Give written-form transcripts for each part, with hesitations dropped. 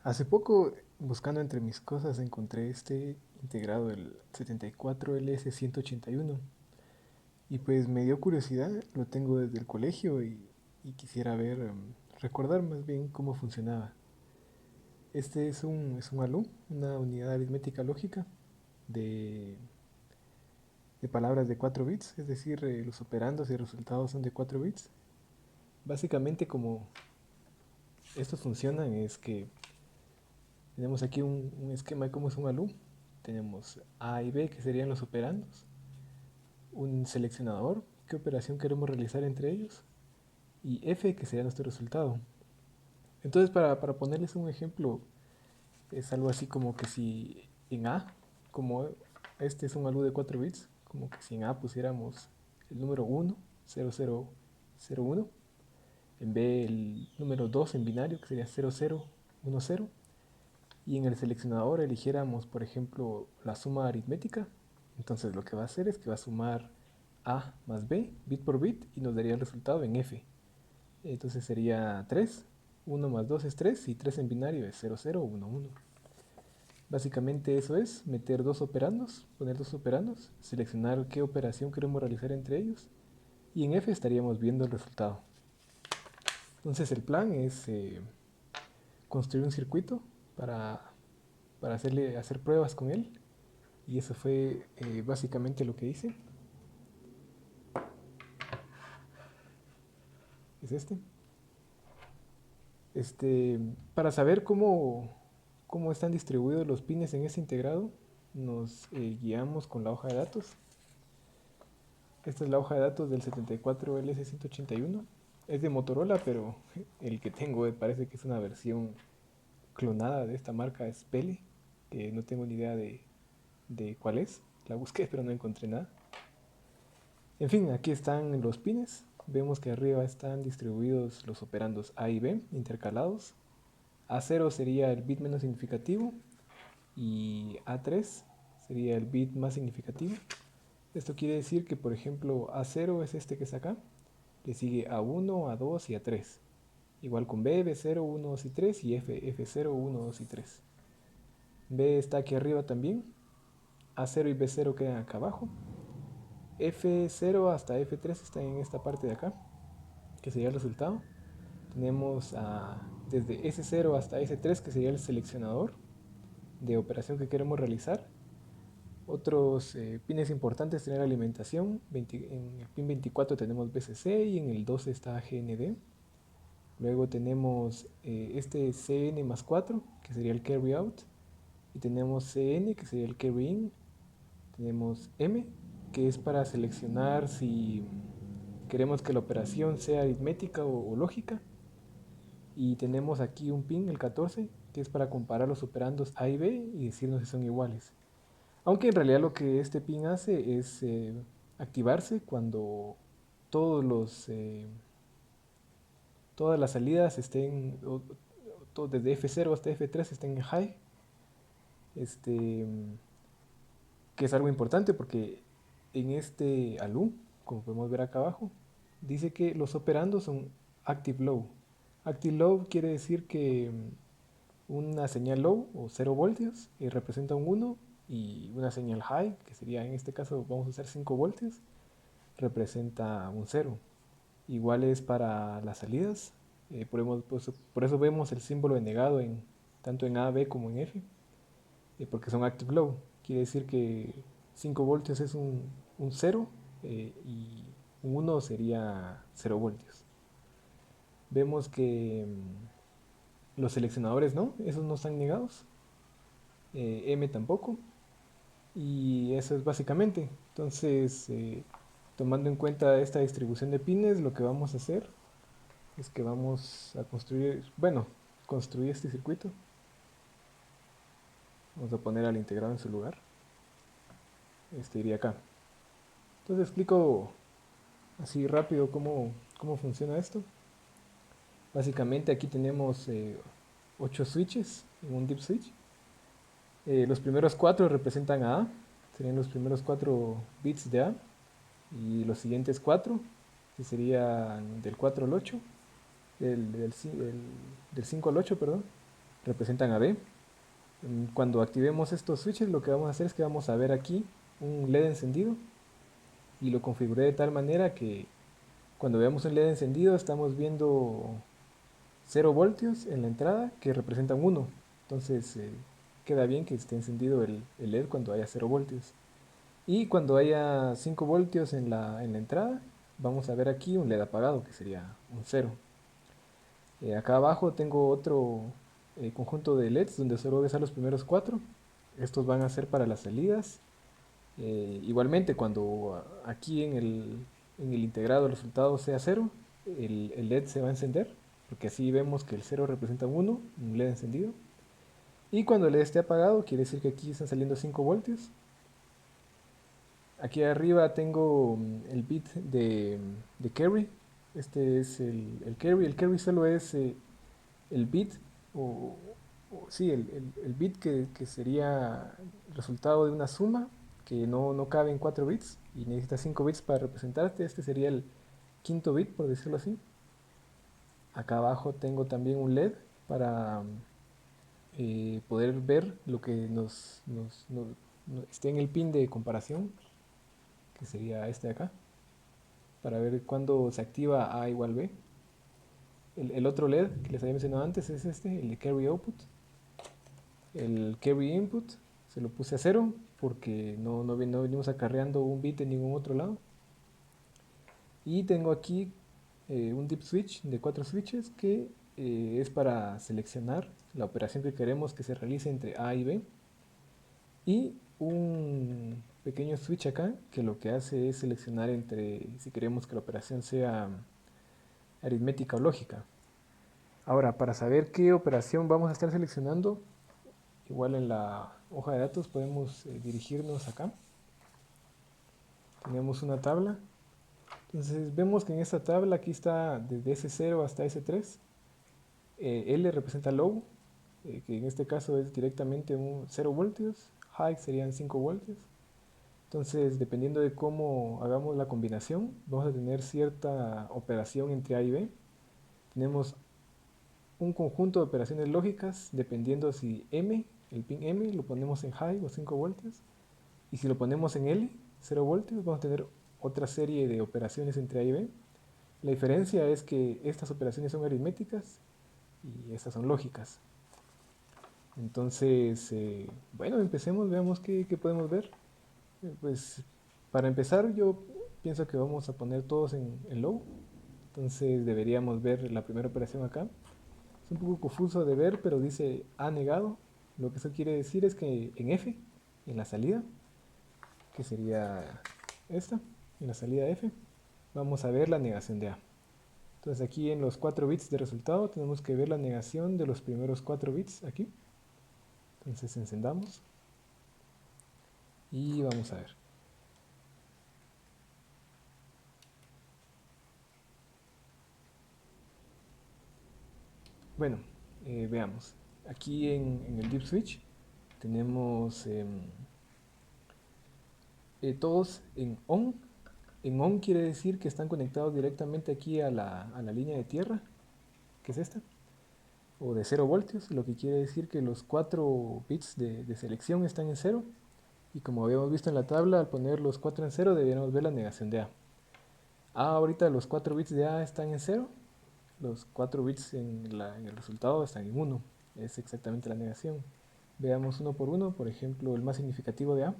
Hace poco, buscando entre mis cosas, encontré este integrado, el 74LS181. Y pues me dio curiosidad, lo tengo desde el colegio y quisiera ver, recordar más bien cómo funcionaba. Este es un ALU, una unidad aritmética lógica de, de palabras de 4 bits, es decir, los operandos y resultados son de 4 bits. Básicamente como estos funcionan es que tenemos aquí un esquema de cómo es un ALU. Tenemos A y B, que serían los operandos, un seleccionador, qué operación queremos realizar entre ellos, y F, que sería nuestro resultado. Entonces, para ponerles un ejemplo, es algo así como que si en A, como este es un ALU de 4 bits, como que si en A pusiéramos el número 1, 0001, en B el número 2 en binario, que sería 0010, y en el seleccionador eligiéramos, por ejemplo, la suma aritmética. Entonces lo que va a hacer es que va a sumar A más B, bit por bit, y nos daría el resultado en F. Entonces sería 3, 1 más 2 es 3, y 3 en binario es 0011. Básicamente eso es meter dos operandos, poner dos operandos, seleccionar qué operación queremos realizar entre ellos, y en F estaríamos viendo el resultado. Entonces el plan es construir un circuito para, para hacer pruebas con él. Y eso fue básicamente lo que hice. Es este. Este, para saber cómo están distribuidos los pines en este integrado, nos guiamos con la hoja de datos. Esta es la hoja de datos del 74LS181. Es de Motorola, pero el que tengo parece que es una versión clonada de esta marca, es Pele, que no tengo ni idea de cuál es. La busqué, pero no encontré nada. En fin, aquí están los pines. Vemos que arriba están distribuidos los operandos A y B intercalados. A0 sería el bit menos significativo y A3 sería el bit más significativo. Esto quiere decir que, por ejemplo, A0 es este que está acá. Le sigue A1, A2 y A3. Igual con B, B0, 1, 2 y 3 y F, F0, 1, 2 y 3. B está aquí arriba también. A0 y B0 quedan acá abajo. F0 hasta F3 están en esta parte de acá, que sería el resultado. Tenemos desde S0 hasta S3, que sería el seleccionador de operación que queremos realizar. Otros pines importantes tener alimentación. En el pin 24 tenemos BCC y en el 12 está GND. Luego tenemos este CN más 4, que sería el carry out. Y tenemos CN, que sería el carry in. Tenemos M, que es para seleccionar si queremos que la operación sea aritmética o lógica. Y tenemos aquí un pin, el 14, que es para comparar los operandos A y B y decirnos si son iguales. Aunque en realidad lo que este pin hace es activarse cuando todos los, todas las salidas estén, desde F0 hasta F3 estén en high. Este, que es algo importante porque en este ALU, como podemos ver acá abajo, dice que los operandos son active low. Active low quiere decir que una señal low o 0 voltios representa un 1 y una señal high, que sería en este caso vamos a usar 5 voltios, representa un 0. Igual es para las salidas, por eso vemos el símbolo de negado tanto en A, B como en F, porque son active low. Quiere decir que 5 voltios es un 0 y un 1 sería 0 voltios. Vemos que los seleccionadores no, esos no están negados, M tampoco, y eso es básicamente. Entonces, tomando en cuenta esta distribución de pines, lo que vamos a hacer es que vamos a construir, bueno, construir este circuito. Vamos a poner al integrado en su lugar. Este iría acá. Entonces explico así rápido cómo funciona esto. Básicamente aquí tenemos 8 switches en un deep switch. Los primeros 4 representan a A, serían los primeros 4 bits de A. Y los siguientes 4, que serían del 4 al 8, del 5 al 8, perdón. representan a B. Cuando activemos estos switches, lo que vamos a hacer es que vamos a ver aquí un LED encendido, y lo configuré de tal manera que cuando veamos un LED encendido estamos viendo 0 voltios en la entrada que representan 1. Entonces queda bien que esté encendido el LED cuando haya 0 voltios. Y cuando haya 5 voltios en la entrada, vamos a ver aquí un LED apagado, que sería un 0. Acá abajo tengo otro conjunto de LEDs donde solo voy a usar los primeros 4. Estos van a ser para las salidas. Igualmente, cuando aquí en el integrado el resultado sea 0, el LED se va a encender, porque así vemos que el 0 representa 1, un LED encendido. Y cuando el LED esté apagado, quiere decir que aquí están saliendo 5 voltios. Aquí arriba tengo el bit de carry. Este es el carry. El carry solo es el bit, o, sí, el bit que sería el resultado de una suma que no cabe en 4 bits y necesita 5 bits para representarte. Este sería el quinto bit, por decirlo así. Acá abajo tengo también un LED para poder ver lo que esté en el pin de comparación, que sería este de acá, para ver cuándo se activa A igual B. El otro LED que les había mencionado antes es este, el de carry output. El carry input se lo puse a 0 porque no venimos acarreando un bit en ningún otro lado. Y tengo aquí un deep switch de 4 switches que es para seleccionar la operación que queremos que se realice entre A y B. Y un pequeño switch acá que lo que hace es seleccionar entre si queremos que la operación sea aritmética o lógica. Ahora, para saber qué operación vamos a estar seleccionando, igual en la hoja de datos podemos dirigirnos acá. Tenemos una tabla. Entonces vemos que en esta tabla aquí está desde S0 hasta S3. L representa low, que en este caso es directamente un 0 voltios. High serían 5 voltios. Entonces, dependiendo de cómo hagamos la combinación, vamos a tener cierta operación entre A y B. Tenemos un conjunto de operaciones lógicas dependiendo si M, el pin M, lo ponemos en high o 5 voltios, y si lo ponemos en L, 0 voltios, vamos a tener otra serie de operaciones entre A y B. La diferencia es que estas operaciones son aritméticas y estas son lógicas. Entonces, bueno, empecemos, veamos qué podemos ver. Pues para empezar yo pienso que vamos a poner todos en low. Entonces deberíamos ver la primera operación acá. Es un poco confuso de ver, pero dice A negado. Lo que eso quiere decir es que en F, en la salida, que sería esta, en la salida F, vamos a ver la negación de A. Entonces aquí en los 4 bits de resultado tenemos que ver la negación de los primeros 4 bits aquí. Entonces encendamos y vamos a ver. Bueno, veamos. Aquí en el deep switch tenemos todos en on. En on quiere decir que están conectados directamente aquí a la línea de tierra, que es esta, o de 0 voltios, lo que quiere decir que los 4 bits de selección están en 0. Y como habíamos visto en la tabla, al poner los 4 en 0 deberíamos ver la negación de A. Ahorita los 4 bits de A están en 0, los 4 bits en el resultado están en 1. Es exactamente la negación. Veamos uno por uno, por ejemplo, el más significativo de A.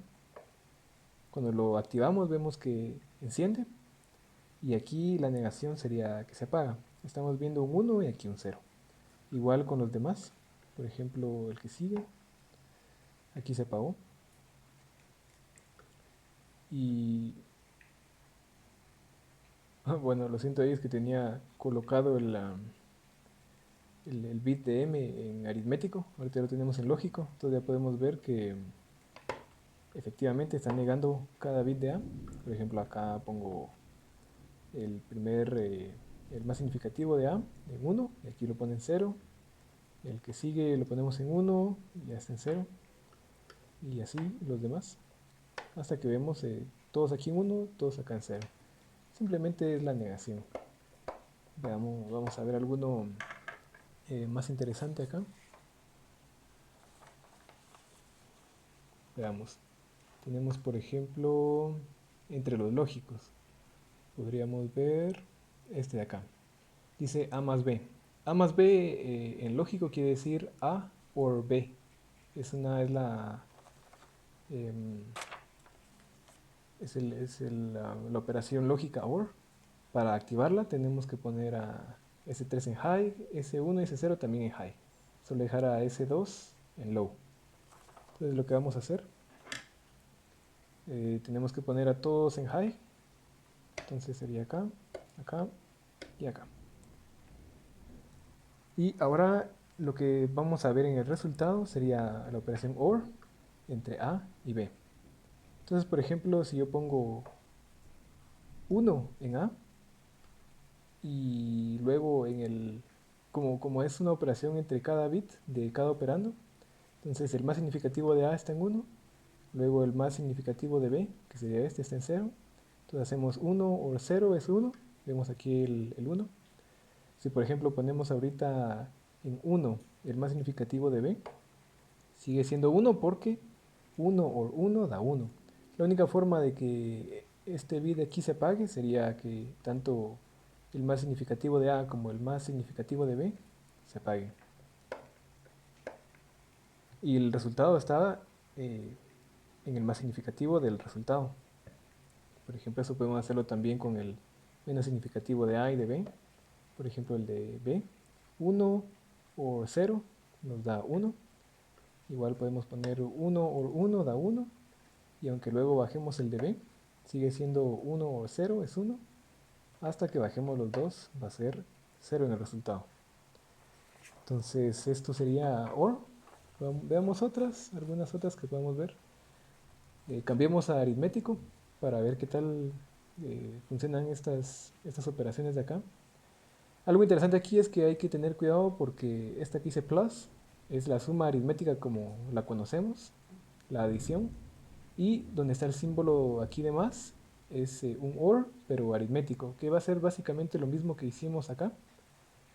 Cuando lo activamos vemos que enciende, y aquí la negación sería que se apaga. Estamos viendo un 1 y aquí un 0. Igual con los demás, por ejemplo el que sigue, aquí se apagó. Y bueno, lo siento ahí, es que tenía colocado el bit de M en aritmético, ahorita lo tenemos en lógico, entonces ya podemos ver que efectivamente está negando cada bit de A. Por ejemplo, acá pongo el más significativo de A en 1, y aquí lo pone en 0. El que sigue lo ponemos en 1 y ya está en 0. Y así los demás, hasta que vemos todos aquí en 1, todos acá en 0. Simplemente es la negación. Veamos, vamos a ver alguno más interesante acá. Veamos. Tenemos, por ejemplo, entre los lógicos. Podríamos ver este de acá. Dice A más B. A más B en lógico quiere decir A or B. Es em, la operación lógica OR. Para activarla tenemos que poner a S3 en high, S1 y S0 también en high. Solo dejar a S2 en low. Entonces lo que vamos a hacer, tenemos que poner a todos en high. Entonces sería acá, acá y acá. Y ahora lo que vamos a ver en el resultado sería la operación OR entre A y B. Entonces, por ejemplo, si yo pongo 1 en A y luego como es una operación entre cada bit de cada operando, entonces el más significativo de A está en 1, luego el más significativo de B, que sería este, está en 0. Entonces hacemos 1 o 0 es 1, vemos aquí el 1. Si por ejemplo ponemos ahorita en 1 el más significativo de B, sigue siendo 1 porque 1 o 1 da 1. La única forma de que este bit de aquí se apague sería que tanto el más significativo de A como el más significativo de B se apaguen. Y el resultado está en el más significativo del resultado. Por ejemplo, eso podemos hacerlo también con el menos significativo de A y de B. Por ejemplo, el de B, 1 o 0 nos da 1. Igual podemos poner 1 o 1 da 1. Y aunque luego bajemos el de B, sigue siendo 1 o 0 es 1. Hasta que bajemos los dos va a ser 0 en el resultado. Entonces esto sería OR. Veamos algunas otras que podemos ver. Cambiemos a aritmético para ver qué tal funcionan estas operaciones de acá. Algo interesante aquí es que hay que tener cuidado porque esta que dice plus es la suma aritmética como la conocemos, la adición, y donde está el símbolo aquí de más es un OR, pero aritmético, que va a ser básicamente lo mismo que hicimos acá,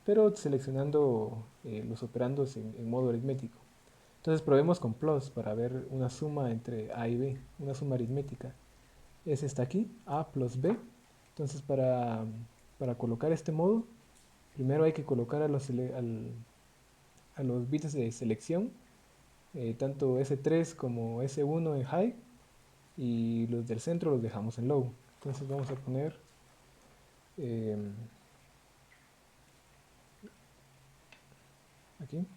pero seleccionando los operandos en modo aritmético. Entonces probemos con plus para ver una suma entre A y B, una suma aritmética. Es esta aquí, A plus B. Entonces para colocar este modo, primero hay que colocar a los bits de selección, tanto S3 como S1 en high, y los del centro los dejamos en low. Entonces vamos a poner eh, aquí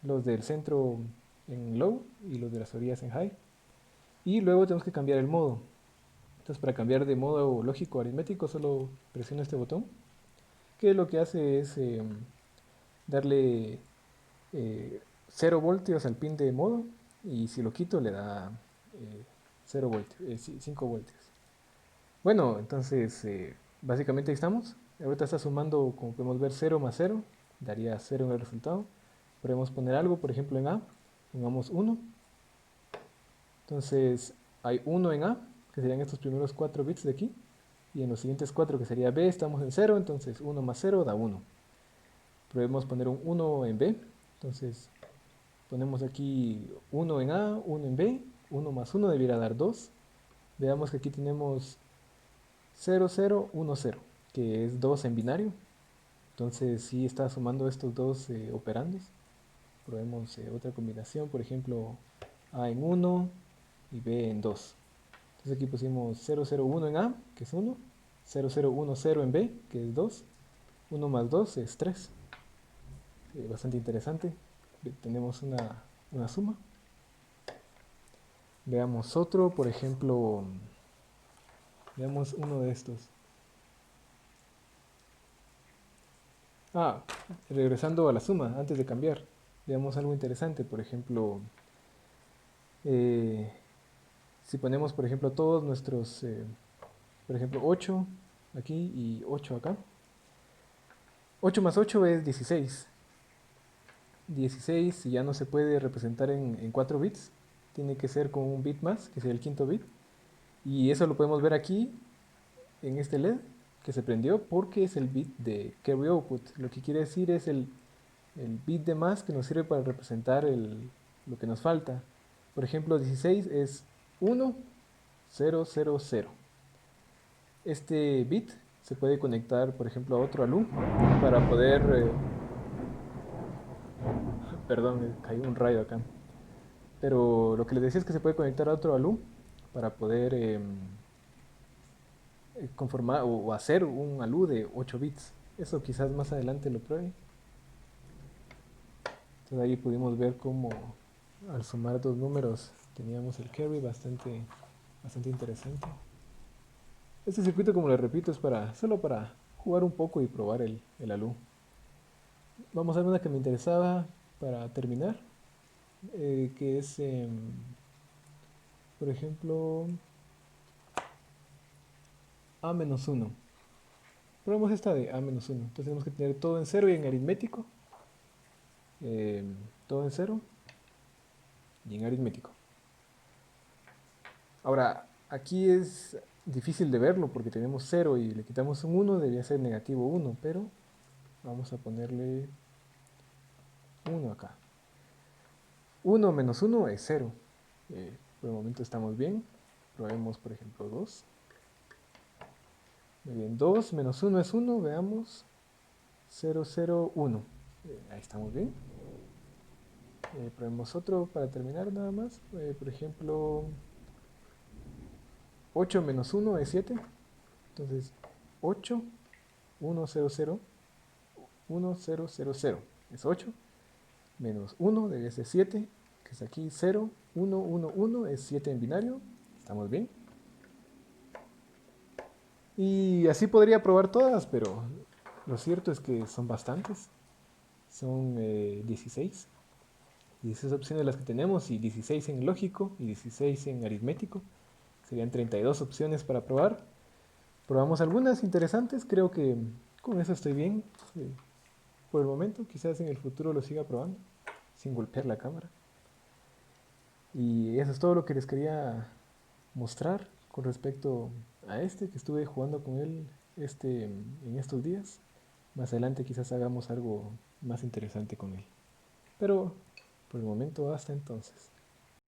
los del centro en low y los de las orillas en high. Y luego tenemos que cambiar el modo. Entonces para cambiar de modo lógico aritmético solo presiono este botón, que lo que hace es darle 0 voltios al pin de modo, y si lo quito le da 0 voltios, 5 voltios. Bueno, entonces básicamente ahí estamos. Ahorita está sumando, como podemos ver, 0 más 0, daría 0 en el resultado. Podemos poner algo, por ejemplo en A, pongamos 1. Entonces hay 1 en A, que serían estos primeros 4 bits de aquí, y en los siguientes 4 que sería B estamos en 0, entonces 1 más 0 da 1. Podemos poner un 1 en B, entonces ponemos aquí 1 en A, 1 en B, 1 más 1 debiera dar 2. Veamos que aquí tenemos 0, 0, 1, 0, que es 2 en binario. Entonces sí está sumando estos dos operandos. Probemos otra combinación, por ejemplo A en 1 y B en 2. Entonces aquí pusimos 0, 0, 1 en A, que es 1, 0, 0, 1, 0 en B, que es 2, 1 más 2 es 3. Bastante interesante. Tenemos una suma. Veamos otro, por ejemplo, veamos uno de estos. Regresando a la suma, antes de cambiar, veamos algo interesante. Por ejemplo, eh, si ponemos, por ejemplo, todos nuestros, por ejemplo, 8 aquí y 8 acá. 8 más 8 es 16. 16 ya no se puede representar en 4 bits, tiene que ser con un bit más, que sería el quinto bit. Y eso lo podemos ver aquí en este LED que se prendió porque es el bit de carry output. Lo que quiere decir es el bit de más que nos sirve para representar lo que nos falta. Por ejemplo, 16 es 1, 0, 0, 0. Este bit se puede conectar, por ejemplo, a otro ALU para poder... perdón, cayó un rayo acá. Pero lo que les decía es que se puede conectar a otro ALU para poder conformar o hacer un ALU de 8 bits. Eso quizás más adelante lo pruebe. Entonces ahí pudimos ver cómo al sumar dos números teníamos el carry bastante interesante. Este circuito, como les repito, es solo para jugar un poco y probar el ALU. Vamos a ver una que me interesaba para terminar, que es, por ejemplo, A-1. Probemos esta de A-1. Entonces tenemos que tener todo en cero y en aritmético. eh, Todo en cero y en aritmético. Ahora, aquí es difícil de verlo porque tenemos 0 y le quitamos un 1, debería ser negativo 1, pero vamos a ponerle 1 acá. 1 menos 1 es 0. Por el momento estamos bien. Probemos, por ejemplo, 2. Muy bien, 2 menos 1 es 1, veamos. 0, 0, 1. Ahí estamos bien. Probemos otro para terminar nada más. Por ejemplo, 8 menos 1 es 7. Entonces, 8, 1, 0, 0, 1, 0, 0, 0. Es 8. Menos 1 debe ser 7, que es aquí 0, 1, 1, 1, es 7 en binario. Estamos bien. Y así podría probar todas, pero lo cierto es que son bastantes. Son 16. 16 opciones las que tenemos y 16 en lógico y 16 en aritmético. Serían 32 opciones para probar. Probamos algunas interesantes, creo que con eso estoy bien. Por el momento, quizás en el futuro lo siga probando, sin golpear la cámara. Y eso es todo lo que les quería mostrar con respecto a este, que estuve jugando con él en estos días. Más adelante quizás hagamos algo más interesante con él. Pero por el momento hasta entonces.